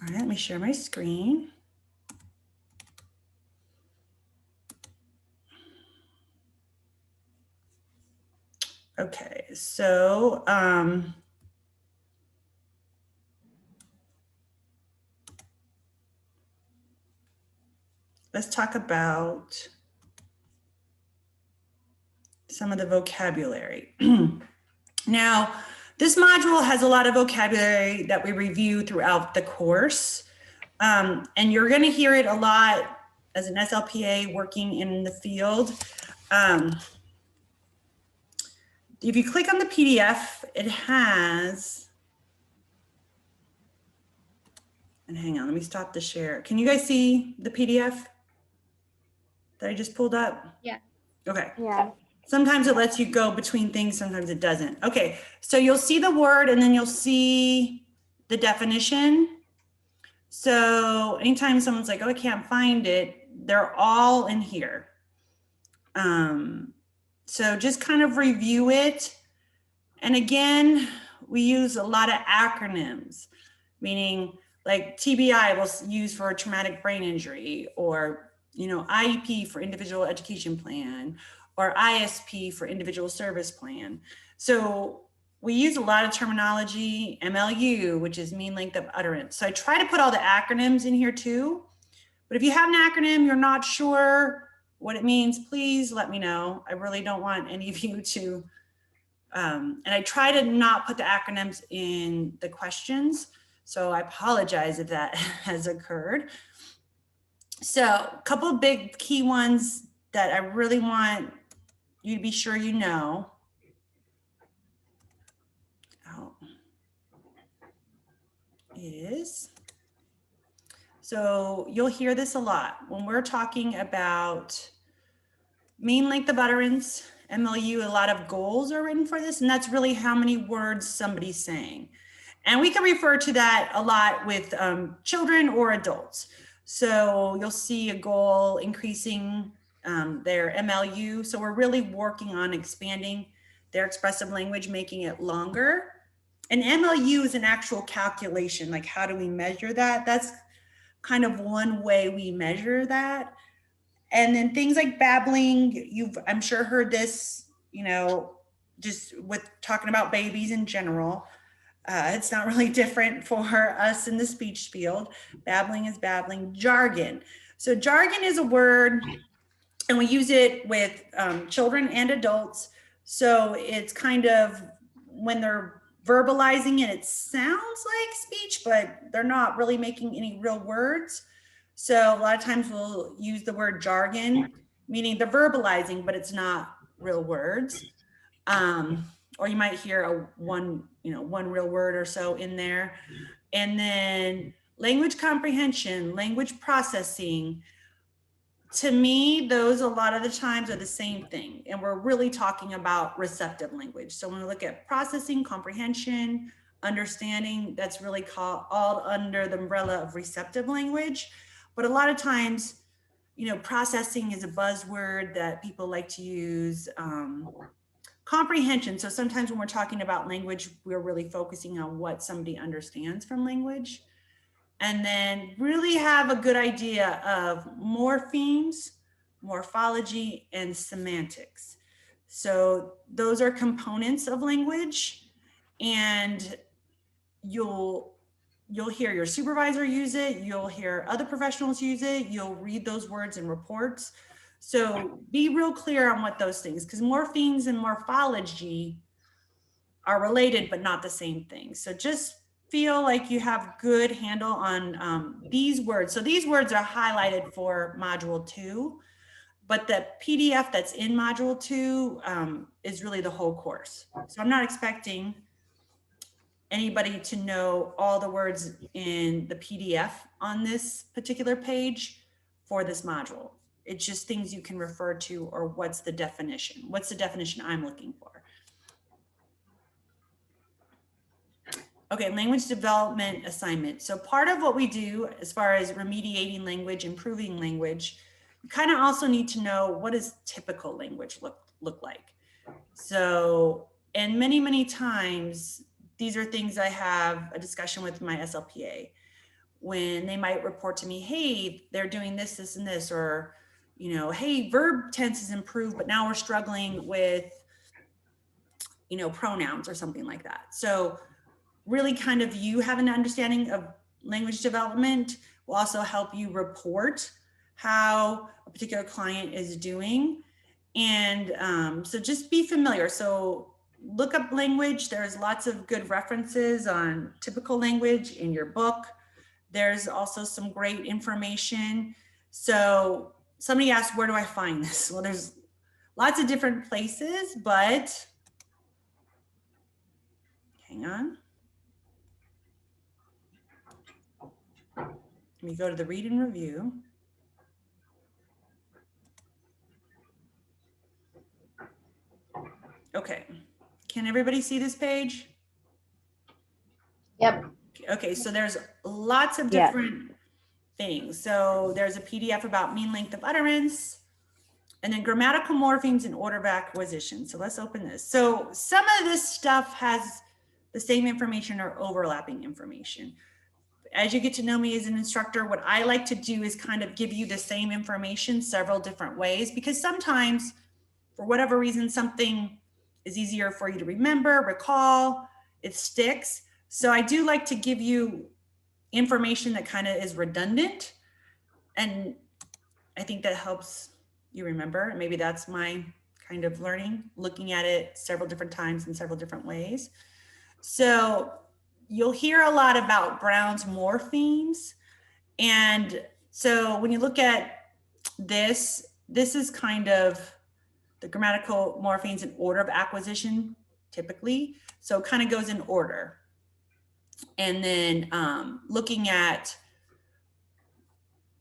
All right, let me share my screen. Okay, so let's talk about some of the vocabulary. Now, this module has a lot of vocabulary that we review throughout the course. And you're going to hear it a lot as an SLPA working in the field. If you click on the PDF, it has, and hang on, let me stop the share. Can you guys see the PDF that I just pulled up? Yeah. Okay. Yeah. Sometimes it lets you go between things, sometimes it doesn't. Okay, so you'll see the word and then you'll see the definition. So anytime someone's like, oh, I can't find it, they're all in here. So just kind of review it. And again, we use a lot of acronyms, meaning like TBI we'll use for a traumatic brain injury, or IEP for individual education plan, or ISP for individual service plan. So we use a lot of terminology, MLU, which is mean length of utterance. So I try to put all the acronyms in here too. But if you have an acronym, you're not sure what it means, please let me know. I really don't want any of you to, and I try to not put the acronyms in the questions. So I apologize if that has occurred. So a couple of big key ones that I really want you to be sure you know. So you'll hear this a lot when we're talking about mean length of utterance, MLU, a lot of goals are written for this, and that's really how many words somebody's saying. And we can refer to that a lot with children or adults. So you'll see a goal increasing their MLU. So we're really working on expanding their expressive language, making it longer. And MLU is an actual calculation. Like, how do we measure that? That's kind of one way we measure that. And then things like babbling, you've, I'm sure, heard this, just with talking about babies in general. It's not really different for us in the speech field. Babbling is babbling. Jargon. So jargon is a word, and we use it with children and adults. So it's kind of when they're verbalizing it, it sounds like speech, but they're not really making any real words. So a lot of times we'll use the word jargon, meaning they're verbalizing, but it's not real words. Or you might hear one real word or so in there. And then language comprehension, language processing. To me, those a lot of the times are the same thing. And we're really talking about receptive language. So when we look at processing, comprehension, understanding, that's really called all under the umbrella of receptive language. But a lot of times, processing is a buzzword that people like to use. Comprehension. So sometimes when we're talking about language, we're really focusing on what somebody understands from language. And then really have a good idea of morphemes, morphology, and semantics. So those are components of language, and you'll hear your supervisor use it, you'll hear other professionals use it, you'll read those words in reports. So be real clear on what those things, because morphemes and morphology are related, but not the same thing. So just feel like you have good handle on these words. So these words are highlighted for module 2, but the PDF that's in module 2 is really the whole course. So I'm not expecting anybody to know all the words in the PDF on this particular page for this module. It's just things you can refer to, or what's the definition? What's the definition I'm looking for? Okay, language development assignment. So part of what we do as far as remediating language, improving language, you kind of also need to know, what does typical language look like? So, and many times, these are things I have a discussion with my SLPA. when they might report to me, hey, they're doing this, this, and this, or, you know, hey, verb tense is improved, but now we're struggling with, you know, pronouns or something like that. So really kind of you have an understanding of language development will also help you report how a particular client is doing. And so just be familiar. So look up language. There's lots of good references on typical language in your book. There's also some great information. So somebody asked, where do I find this? Well, there's lots of different places, but hang on. Let me go to the read and review. Okay, can everybody see this page? Yep. Okay, so there's lots of different things. So there's a PDF about mean length of utterance, and then grammatical morphemes and order of acquisition. So let's open this. So some of this stuff has the same information or overlapping information. As you get to know me as an instructor, what I like to do is kind of give you the same information several different ways, because sometimes for whatever reason, something is easier for you to remember, recall, it sticks. So I do like to give you information that kind of is redundant. And I think that helps you remember. Maybe that's my kind of learning, looking at it several different times in several different ways. So you'll hear a lot about Brown's morphemes. And so when you look at this, this is kind of the grammatical morphemes in order of acquisition, typically. So it kind of goes in order. And then looking at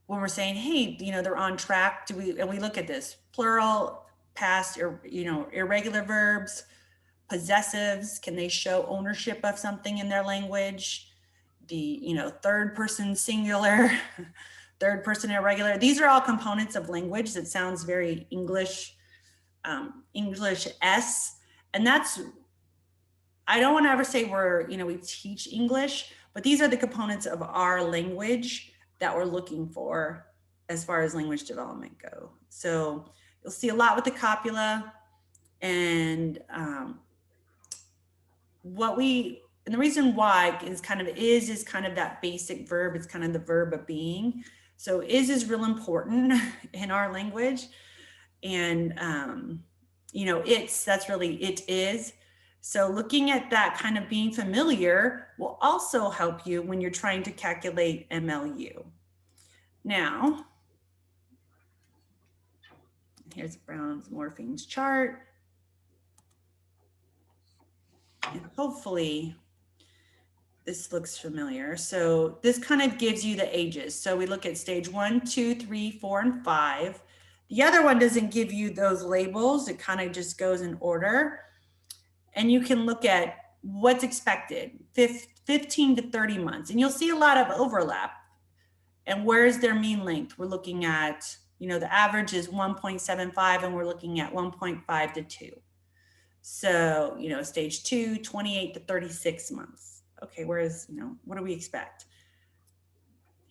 when we're saying, hey, you know, they're on track, and we look at this, plural, past, you know, irregular verbs, possessives, can they show ownership of something in their language? The, you know, third person singular, third person irregular. These are all components of language that sounds very English, English-esque. And that's, I don't want to ever say we're, you know, we teach English, but these are the components of our language that we're looking for as far as language development go. So you'll see a lot with the copula, and and the reason why is kind of that basic verb. It's kind of the verb of being. So is real important in our language. And, you know, that's really, it is. So looking at that, kind of being familiar, will also help you when you're trying to calculate MLU. Now, here's Brown's morphemes chart. And hopefully this looks familiar. So this kind of gives you the ages. So we look at stage 1, 2, 3, 4, and 5. The other one doesn't give you those labels. It kind of just goes in order. And you can look at what's expected, 15 to 30 months. And you'll see a lot of overlap. And where's their mean length? We're looking at, you know, the average is 1.75, and we're looking at 1.5 to 2. So, you know, stage 2, 28 to 36 months. Okay, whereas, you know, what do we expect?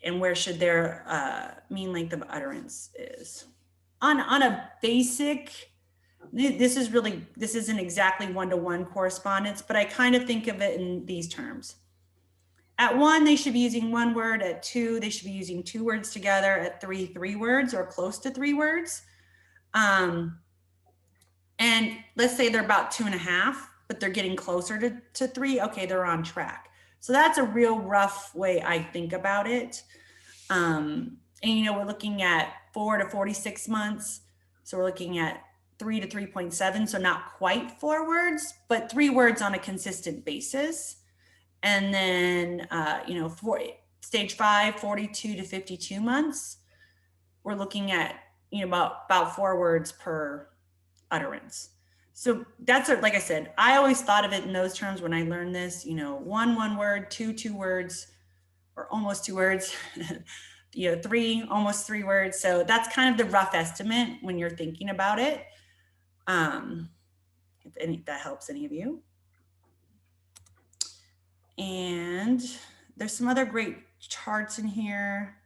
And where should their mean length of utterance is? On a basic, this isn't exactly one-to-one correspondence, but I kind of think of it in these terms. At 1, they should be using 1 word. At 2, they should be using 2 words together. At 3, 3 words or close to 3 words. And let's say they're about 2.5, but they're getting closer to 3. Okay, they're on track. So that's a real rough way I think about it. And, you know, we're looking at 4 to 46 months. So we're looking at 3 to 3.7. So not quite 4 words, but 3 words on a consistent basis. And then, you know, for stage 5, 42 to 52 months, we're looking at, you know, about 4 words per utterance. So that's, like I said, I always thought of it in those terms when I learned this, you know, 1 word, 2 words, or almost 2 words, you know, 3, almost 3 words. So that's kind of the rough estimate when you're thinking about it. If that helps any of you. And there's some other great charts in here.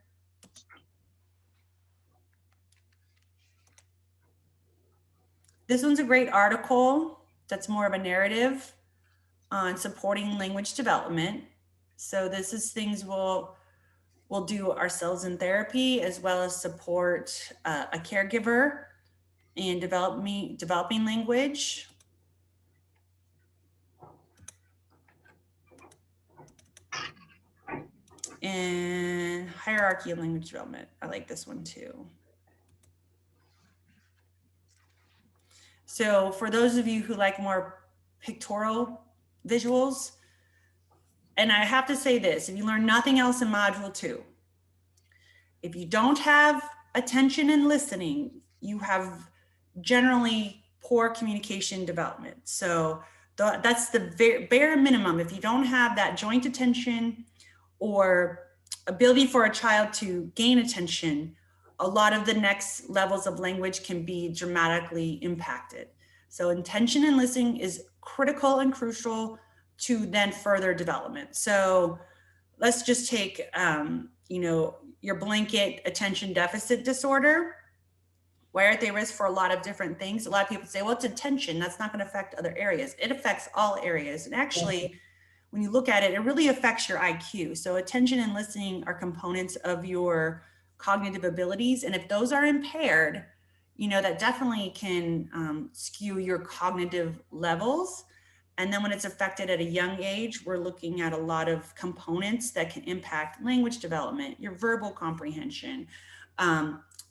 This one's a great article that's more of a narrative on supporting language development. So this is things we'll do ourselves in therapy, as well as support a caregiver in developing language. And hierarchy of language development. I like this one too. So for those of you who like more pictorial visuals, and I have to say this, if you learn nothing else in module 2, if you don't have attention and listening, you have generally poor communication development. So that's the bare minimum. If you don't have that joint attention or ability for a child to gain attention, a lot of the next levels of language can be dramatically impacted. So attention and listening is critical and crucial to then further development. So let's just take, you know, your blanket attention deficit disorder, where they risk for a lot of different things. A lot of people say, well, it's attention, that's not gonna affect other areas. It affects all areas. And actually, when you look at it, it really affects your IQ. So attention and listening are components of your cognitive abilities. And if those are impaired, you know, that definitely can skew your cognitive levels. And then when it's affected at a young age, we're looking at a lot of components that can impact language development, your verbal comprehension,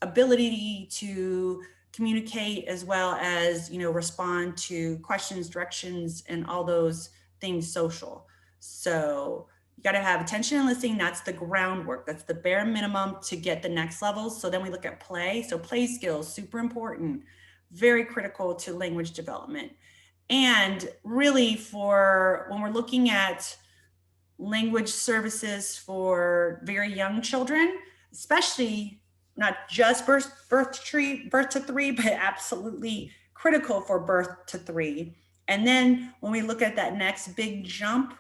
ability to communicate, as well as, you know, respond to questions, directions, and all those things social. So you got to have attention and listening. That's the groundwork. That's the bare minimum to get the next levels. So then we look at play. So play skills, super important, very critical to language development. And really, for when we're looking at language services for very young children, especially not just birth to 3, but absolutely critical for birth to 3. And then when we look at that next big jump,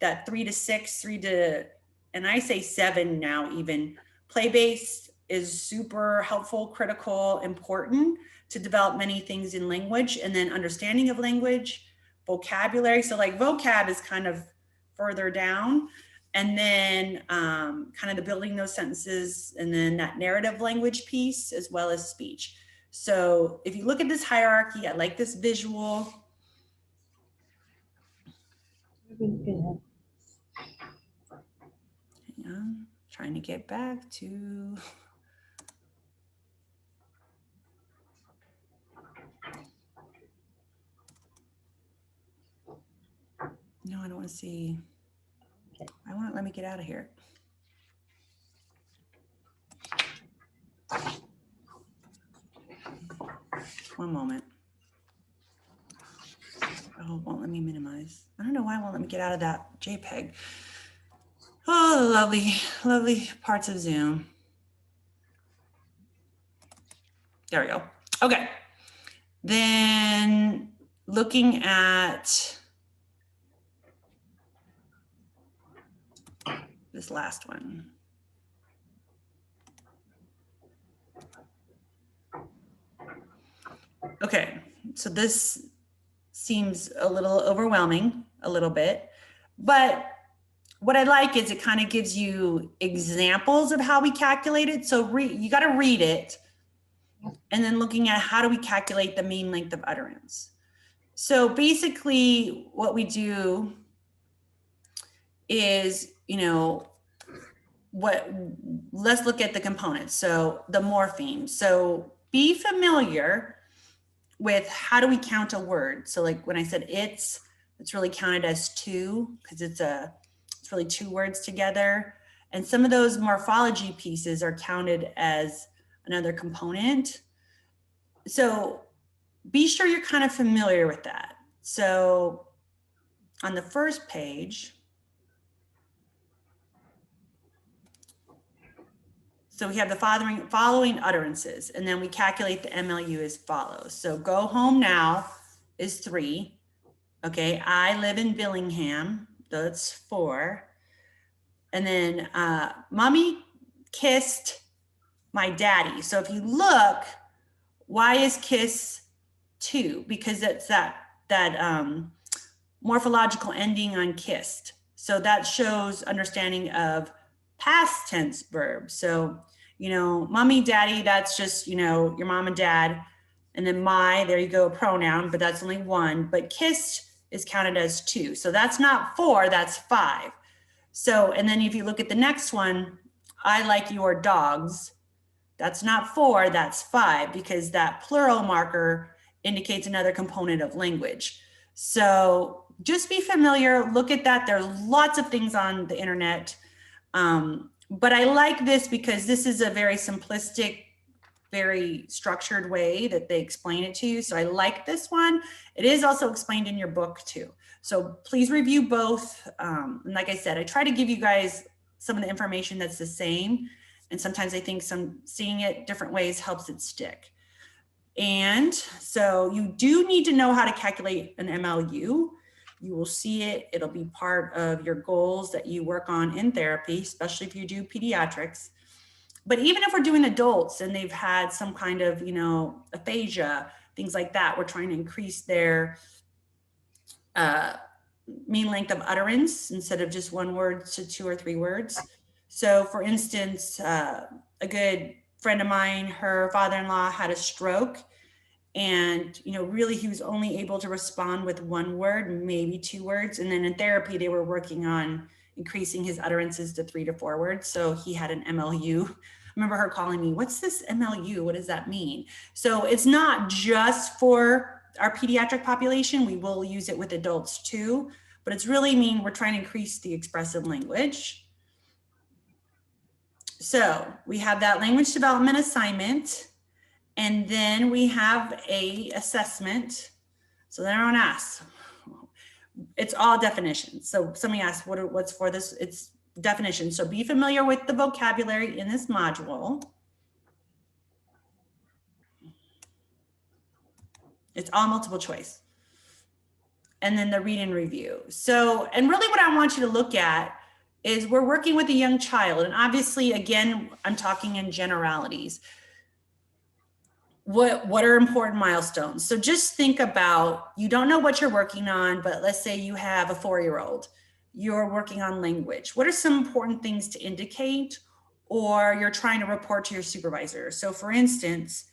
that 3 to 6, 3 to, and I say 7 now even, play-based is super helpful, critical, important to develop many things in language, and then understanding of language, vocabulary. So like vocab is kind of further down, and then kind of the building those sentences, and then that narrative language piece, as well as speech. So if you look at this hierarchy, I like this visual. Yeah, trying to get back to. No, I don't want to see. I want to let me get out of here. One moment. Oh, it won't let me minimize. I don't know why it won't let me get out of that JPEG. Oh, lovely, lovely parts of Zoom. There we go. Okay. Then looking at this last one. Okay, so this seems a little overwhelming, a little bit, but what I like is it kind of gives you examples of how we calculate it. So you got to read it, and then looking at how do we calculate the mean length of utterance. So basically what we do is, you know, let's look at the components. So the morphemes. So be familiar with how do we count a word. So like when I said it's really counted as 2 because it's really 2 words together. And some of those morphology pieces are counted as another component. So be sure you're kind of familiar with that. So on the first page, so we have the following utterances, and then we calculate the MLU as follows. So go home now is 3. Okay, I live in Billingham, that's 4. And then mommy kissed my daddy. So if you look, why is kiss 2? Because it's that morphological ending on kissed. So that shows understanding of past tense verbs. So, you know, mommy, daddy, that's just, you know, your mom and dad. And then my, there you go, a pronoun, but that's only 1. But kissed is counted as 2. So that's not 4, that's 5. So, and then if you look at the next one, I like your dogs. That's not 4, that's 5, because that plural marker indicates another component of language. So just be familiar, look at that. There's lots of things on the internet. But I like this because this is a very simplistic, very structured way that they explain it to you. So I like this one. It is also explained in your book too. So please review both. And like I said, I try to give you guys some of the information that's the same. And sometimes I think seeing it different ways helps it stick. And so you do need to know how to calculate an MLU. You will see it. It'll be part of your goals that you work on in therapy, especially if you do pediatrics. But even if we're doing adults and they've had some kind of, you know, aphasia, things like that, we're trying to increase their mean length of utterance instead of just 1 word to 2 or 3 words. So for instance, a good friend of mine, her father-in-law had a stroke, and, you know, really he was only able to respond with 1 word, maybe 2 words. And then in therapy, they were working on increasing his utterances to 3 to 4 words. So he had an MLU. I remember her calling me, what's this MLU? What does that mean? So it's not just for our pediatric population. We will use it with adults too, but it's really mean we're trying to increase the expressive language. So we have that language development assignment, and then we have a assessment. So then everyone asks, it's all definitions. So somebody asks, what's for this? It's definition. So be familiar with the vocabulary in this module. It's all multiple choice. And then the read and review. So, and really what I want you to look at is we're working with a young child. And obviously, again, I'm talking in generalities. What are important milestones? So just think about, you don't know what you're working on, but let's say you have a 4-year-old, you're working on language. What are some important things to indicate, or you're trying to report to your supervisor? So for instance,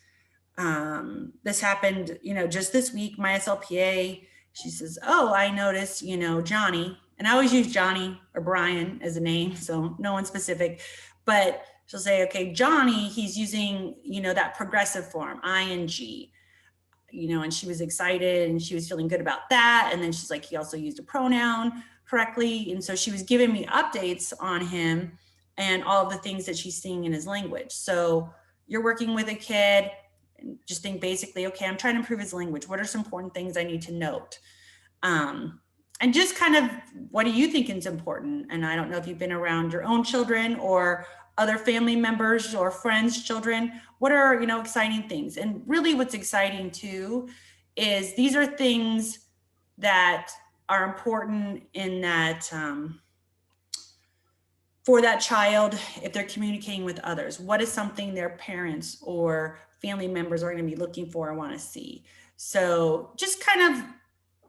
this happened, you know, just this week, my SLPA, she says, oh, I noticed, you know, Johnny, and I always use Johnny or Brian as a name, so no one specific, but she'll say, okay, Johnny, he's using, you know, that progressive form, ing, you know, and she was excited and she was feeling good about that. And then she's like, he also used a pronoun correctly. And so she was giving me updates on him and all of the things that she's seeing in his language. So you're working with a kid, and just think basically, okay, I'm trying to improve his language. What are some important things I need to note? And just kind of, what do you think is important? And I don't know if you've been around your own children or other family members or friends' children. What are, you know, exciting things? And really what's exciting too is these are things that are important in that, for that child, if they're communicating with others. What is something their parents or family members are going to be looking for and want to see? So just kind of,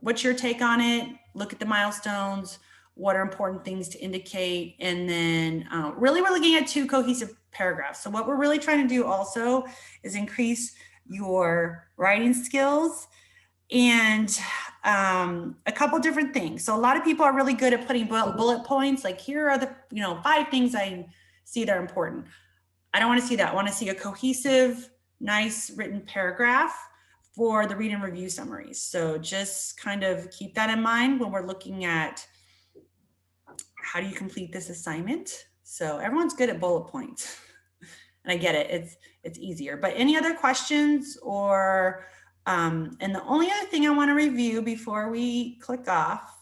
what's your take on it? Look at the milestones. What are important things to indicate? And then really we're looking at 2 cohesive paragraphs. So what we're really trying to do also is increase your writing skills and a couple different things. So a lot of people are really good at putting bullet points, like here are the, you know, 5 things I see that are important. I don't want to see that. I want to see a cohesive, nice written paragraph for the read and review summaries. So just kind of keep that in mind when we're looking at how do you complete this assignment. So everyone's good at bullet points, and I get it. It's easier. But any other questions or and the only other thing I want to review before we click off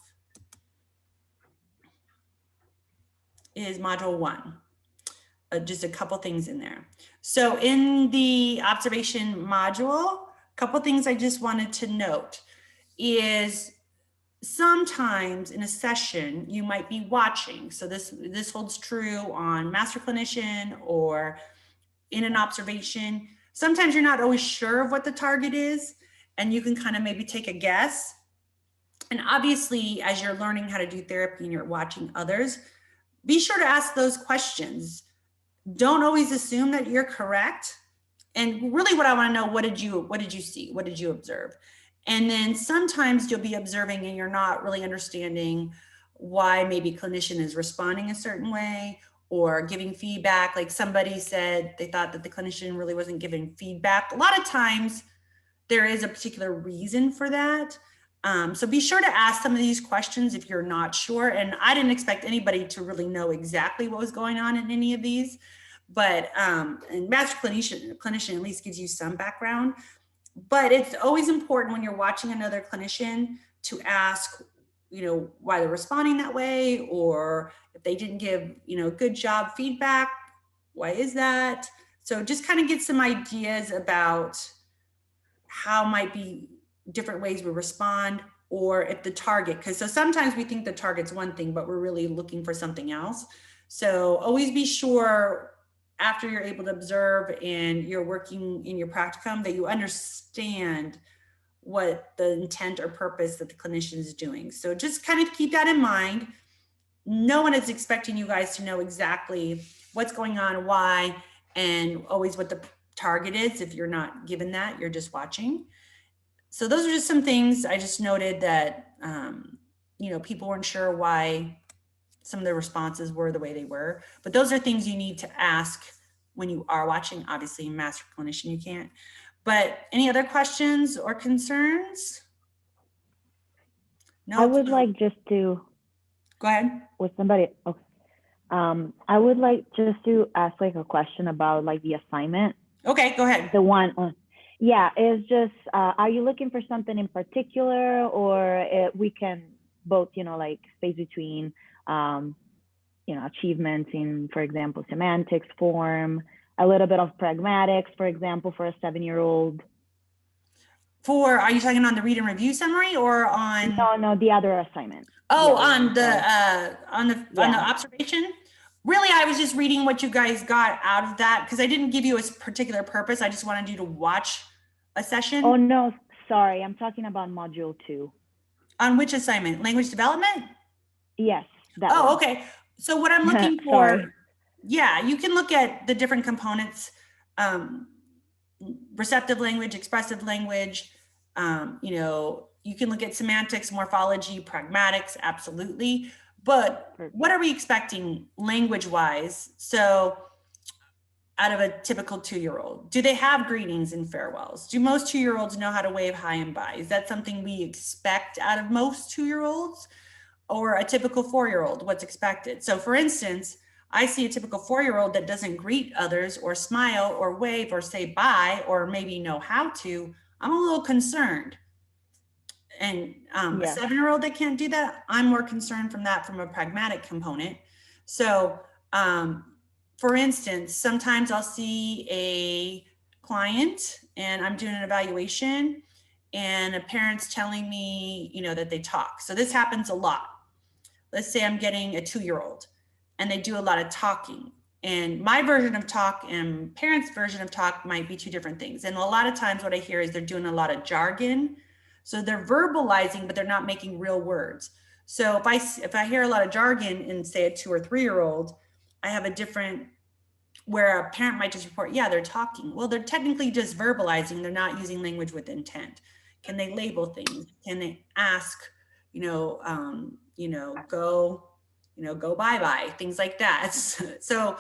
is module 1. Just a couple things in there. So in the observation module, a couple things I just wanted to note is, sometimes in a session, you might be watching. So this holds true on master clinician or in an observation. Sometimes you're not always sure of what the target is, and you can kind of maybe take a guess. And obviously, as you're learning how to do therapy and you're watching others, be sure to ask those questions. Don't always assume that you're correct. And really what I want to know, what did you see? What did you observe? And then sometimes you'll be observing and you're not really understanding why maybe clinician is responding a certain way or giving feedback. Like somebody said they thought that the clinician really wasn't giving feedback. A lot of times there is a particular reason for that. So be sure to ask some of these questions if you're not sure. And I didn't expect anybody to really know exactly what was going on in any of these, but and master clinician at least gives you some background. But it's always important when you're watching another clinician to ask, why they're responding that way, or if they didn't give, good job feedback, why is that? So just kind of get some ideas about how might be different ways we respond, or if the target, because so sometimes we think the target's one thing, but we're really looking for something else. So always be sure after you're able to observe and you're working in your practicum that you understand what the intent or purpose that the clinician is doing. So just kind of keep that in mind. No one is expecting you guys to know exactly what's going on, why, and always what the target is. If you're not given that, you're just watching. So those are just some things I just noted that, people weren't sure why some of the responses were the way they were, but those are things you need to ask when you are watching. Obviously, master clinician, you can't. But any other questions or concerns? No. I would like just to go ahead with somebody. Okay. I would like just to ask like a question about like the assignment. Okay, go ahead. The one, yeah, is just, are you looking for something in particular, or we can both, like space between, achievements in, for example, semantics, form, a little bit of pragmatics, for example, for a 7-year-old. Are you talking on the read and review summary or on? No, the other assignment. Oh, on the observation. Really, I was just reading what you guys got out of that because I didn't give you a particular purpose. I just wanted you to watch a session. Oh no, sorry, I'm talking about module 2. On which assignment? Language development? Yes. Oh, okay. So what I'm looking for, yeah, you can look at the different components, receptive language, expressive language, you can look at semantics, morphology, pragmatics, absolutely. But what are we expecting language-wise? So out of a typical 2-year-old, do they have greetings and farewells? Do most 2-year-olds know how to wave hi and bye? Is that something we expect out of most 2-year-olds? Or a typical 4-year-old, what's expected? So for instance, I see a typical 4-year-old that doesn't greet others or smile or wave or say bye or maybe know how to. I'm a little concerned. And a 7-year-old that can't do that, I'm more concerned from a pragmatic component. So for instance, sometimes I'll see a client and I'm doing an evaluation and a parent's telling me, that they talk. So this happens a lot. Let's say I'm getting a 2-year-old and they do a lot of talking. And my version of talk and parents' version of talk might be two different things. And a lot of times what I hear is they're doing a lot of jargon. So they're verbalizing, but they're not making real words. So if I hear a lot of jargon in, say, a 2 or 3-year-old, I have a different, where a parent might just report, yeah, they're talking. Well, they're technically just verbalizing. They're not using language with intent. Can they label things? Can they ask, go bye-bye, things like that. So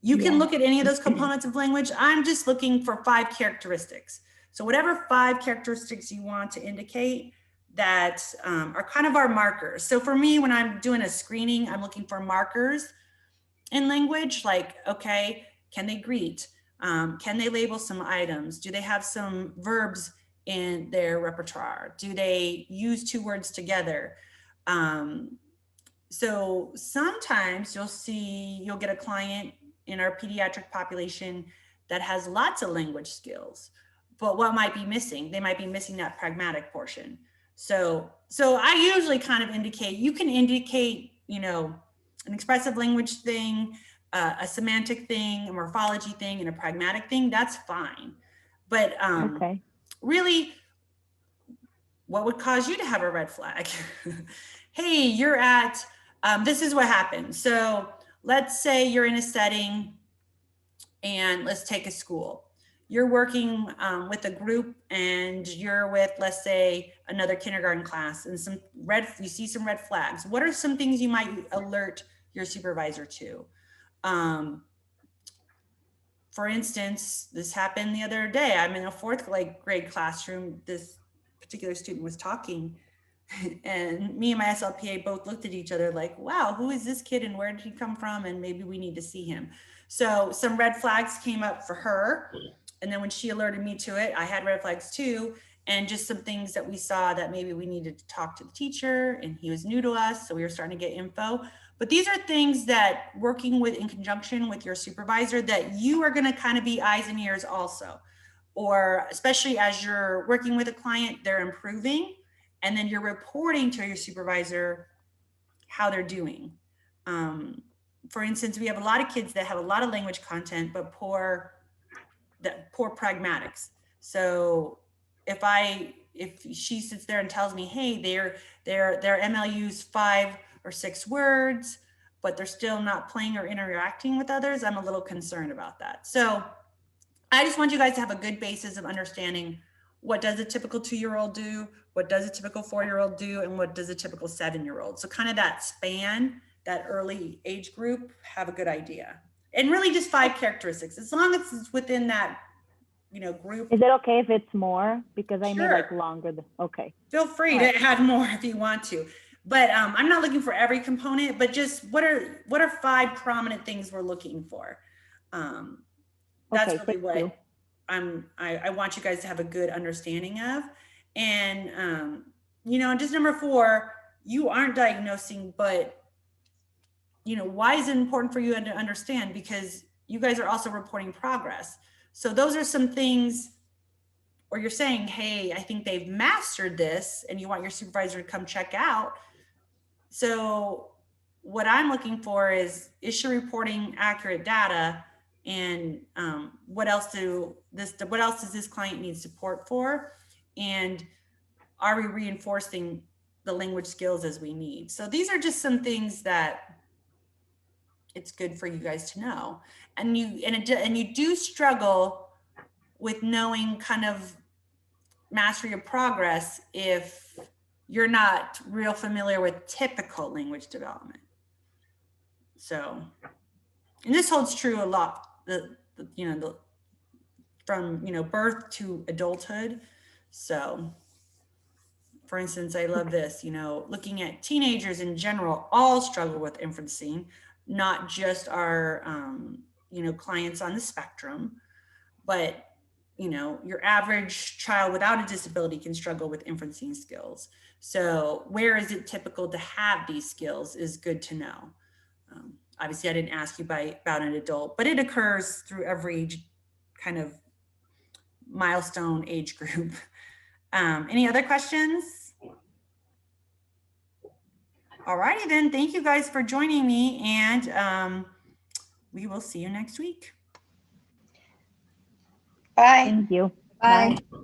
you can look at any of those components of language. I'm just looking for 5 characteristics. So whatever 5 characteristics you want to indicate that are kind of our markers. So for me, when I'm doing a screening, I'm looking for markers in language, like, okay, can they greet? Can they label some items? Do they have some verbs in their repertoire? Do they use 2 words together? So sometimes you'll get a client in our pediatric population that has lots of language skills, but what might be missing? They might be missing that pragmatic portion. So I usually kind of indicate, you can indicate, you know, an expressive language thing, a semantic thing, a morphology thing, and a pragmatic thing. That's fine. But Okay. really, what would cause you to have a red flag? Hey, you're at, this is what happened. So let's say you're in a setting, and let's take a school. You're working with a group, and you're with, let's say, another kindergarten class, and you see some red flags. What are some things you might alert your supervisor to? For instance, this happened the other day. I'm in a fourth grade classroom. This particular student was talking, and me and my SLPA both looked at each other like, wow, who is this kid and where did he come from? And maybe we need to see him. So some red flags came up for her. And then when she alerted me to it, I had red flags too. And just some things that we saw that maybe we needed to talk to the teacher, and he was new to us. So we were starting to get info. But these are things that, working with in conjunction with your supervisor, that you are going to kind of be eyes and ears also. Or especially as you're working with a client, they're improving, and then you're reporting to your supervisor how they're doing. For instance, we have a lot of kids that have a lot of language content, but poor pragmatics. So if she sits there and tells me, hey, their MLU's 5 or 6 words, but they're still not playing or interacting with others, I'm a little concerned about that. So I just want you guys to have a good basis of understanding, what does a typical 2-year-old do, what does a typical 4-year-old do, and what does a typical 7-year-old. So kind of that span, that early age group, have a good idea. And really just 5 characteristics, as long as it's within that, you know, group. Is it okay if it's more? Because I need like Sure. longer. Okay. Feel free All to add more if you want to. But I'm not looking for every component, but just what are 5 prominent things we're looking for? That's Okay. really Thank what you. I want you guys to have a good understanding of. And you know, just number 4, you aren't diagnosing, but you know, why is it important for you to understand? Because you guys are also reporting progress. So those are some things, or you're saying, hey, I think they've mastered this, and you want your supervisor to come check out. So what I'm looking for is she reporting accurate data? And what else does this client need support for? And are we reinforcing the language skills as we need? So these are just some things that it's good for you guys to know. And you do struggle with knowing kind of mastery of progress if you're not real familiar with typical language development. So, and this holds true a lot, from, birth to adulthood. So, for instance, I love this, looking at teenagers in general, all struggle with inferencing, not just our, clients on the spectrum, but, your average child without a disability can struggle with inferencing skills. So where is it typical to have these skills is good to know. Obviously, I didn't ask you about an adult, but it occurs through every kind of milestone age group. Any other questions? All righty then. Thank you guys for joining me, and we will see you next week. Bye. Thank you. Bye. Bye.